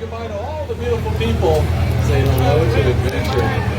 Goodbye to all the beautiful people. Say hello to adventure.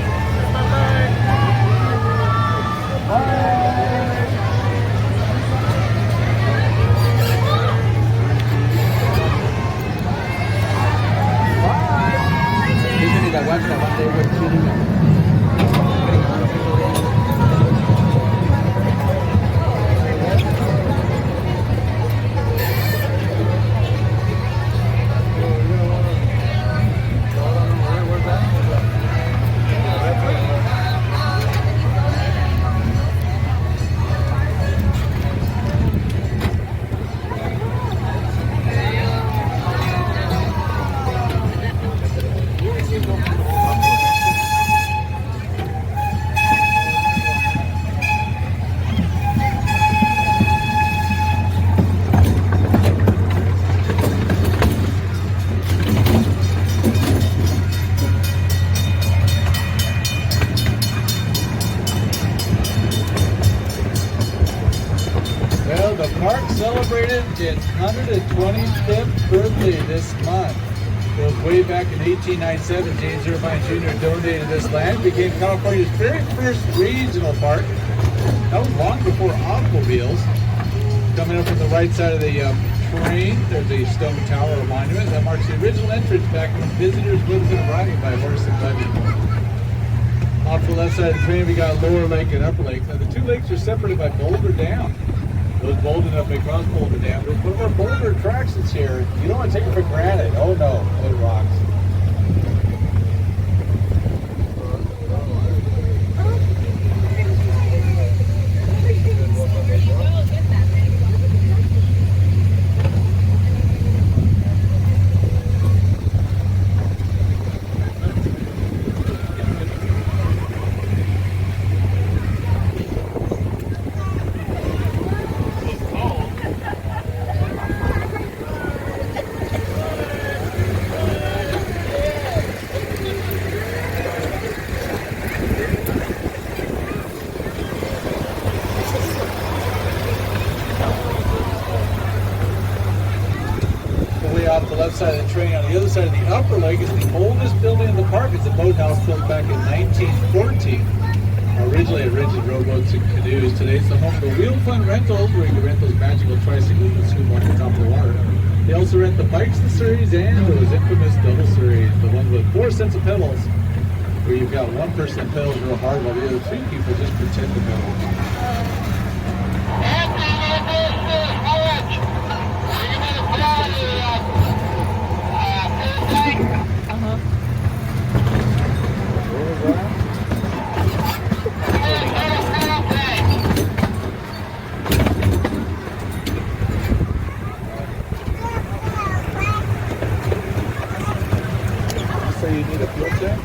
Well, the park celebrated its 125th birthday this month. It was way back in 1897. James Irvine Jr. donated this land, became California's very first regional park. That was long before automobiles. Coming up from the right side of the train, there's a stone tower or monument that marks the original entrance back when visitors would have been arriving by horse and buggy. Off the left side of the train, we got Lower Lake and Upper Lake. Now, the two lakes are separated by Boulder Dam. Those bolded up may cross Boulder Dam. There's one of our boulder attractions here. You don't want to take it for granted. Oh no, it rocks. Off the left side of the train, on the other side of the upper lake is the oldest building in the park. It's a boathouse built back in 1914. Originally it rented rowboats and canoes. Today it's the home of the Wheel Fun Rentals, where you can rent those magical tricycles and scoop on the top of the water. They also rent the bikes, the series, and those infamous double series, the ones with 4 sets of pedals, where you've got one person that pedals real hard while the other 3 people just pretend to pedal. So you need a fuel tank?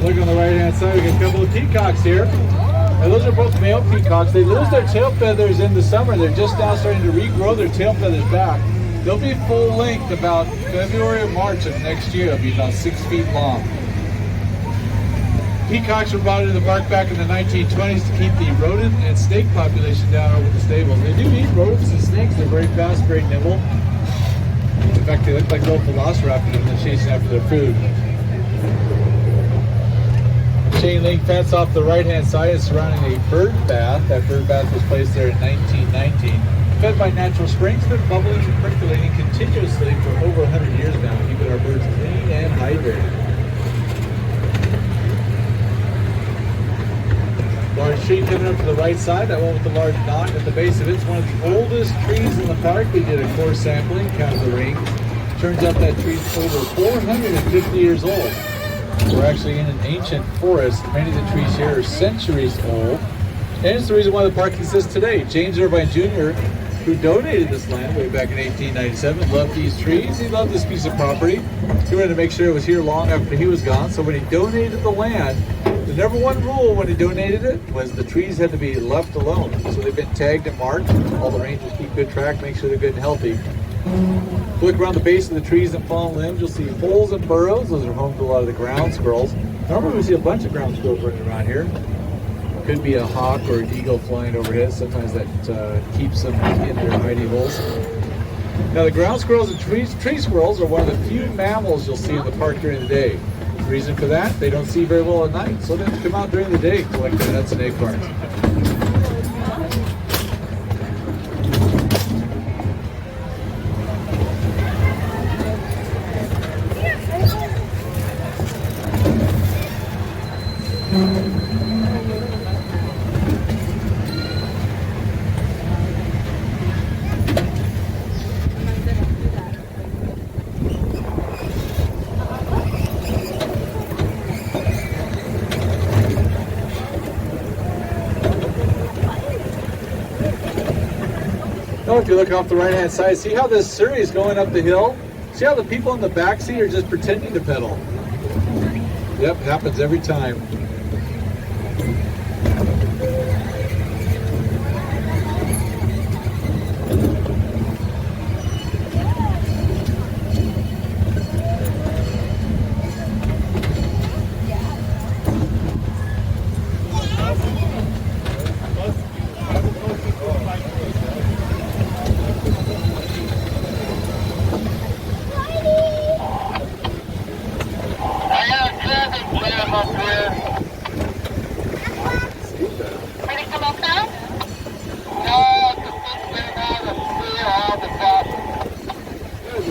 Look on the right hand side, we got a couple of peacocks here. And those are both male peacocks. They lose their tail feathers in the summer. They're just now starting to regrow their tail feathers back. They'll be full length about February or March of next year. They'll be about 6 feet long. Peacocks were brought into the park back in the 1920s to keep the rodent and snake population down over the stables. They do eat rodents and snakes. They're very fast, very nimble. In fact, they look like little velociraptors when they're chasing after their food. Chain link fence off the right hand side is surrounding a bird bath. That bird bath was placed there in 1919. Fed by natural springs, they're bubbling and percolating continuously for over 100 years now, keeping our birds clean and hydrated. Large tree coming up to the right side, that one with the large knot at the base of it. It's one of the oldest trees in the park. We did a core sampling, counted the rings. Turns out that tree's over 450 years old. We're actually in an ancient forest. Many of the trees here are centuries old. And it's the reason why the park exists today. James Irvine Jr., who donated this land way back in 1897, loved these trees. He loved this piece of property. He wanted to make sure it was here long after he was gone. So when he donated the land, the number one rule when he donated it was the trees had to be left alone. So they've been tagged and marked. All the rangers keep good track, make sure they're good and healthy. Look around the base of the trees and fallen limbs, you'll see holes and burrows. Those are home to a lot of the ground squirrels. Normally we see a bunch of ground squirrels running around here. Could be a hawk or an eagle flying overhead. Sometimes that keeps them in their hidey holes. Now the ground squirrels and tree squirrels are one of the few mammals you'll see in the park during the day. The reason for that, they don't see very well at night, so they have to come out during the day and collect their nuts and acorns. Oh, if you look off the right-hand side, see how this Surrey is going up the hill? See how the people in the back seat are just pretending to pedal? Yep, happens every time.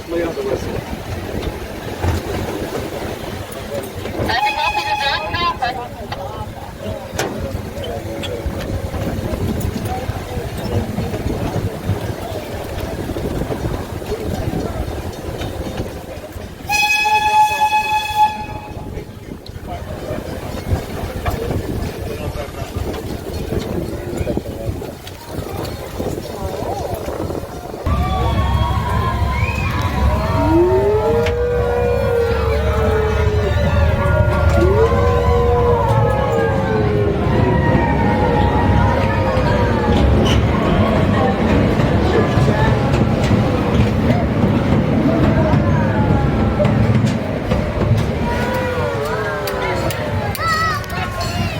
Lay on the whistle.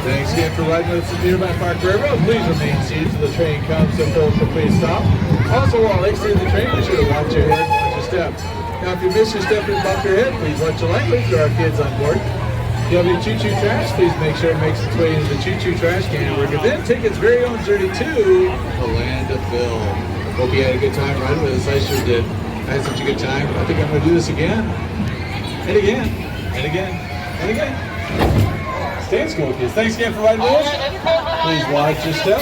Thanks again for riding with us at the Irvine Park Railroad. Please remain seated till the train comes to a full complete stop. Also, while exiting the train, be sure to watch your head and watch your step. Now, if you miss your step and bump your head, please watch your language. There are kids on board. If you have any choo-choo trash, please make sure it makes its way into the choo-choo trash can, where it can then take its very own journey to the land of Phil. Hope you had a good time riding with us. I sure did. I had such a good time. I think I'm going to do this again, and again, and again, and again. Stay in school, kids. Thanks again for riding with us. Please watch your step.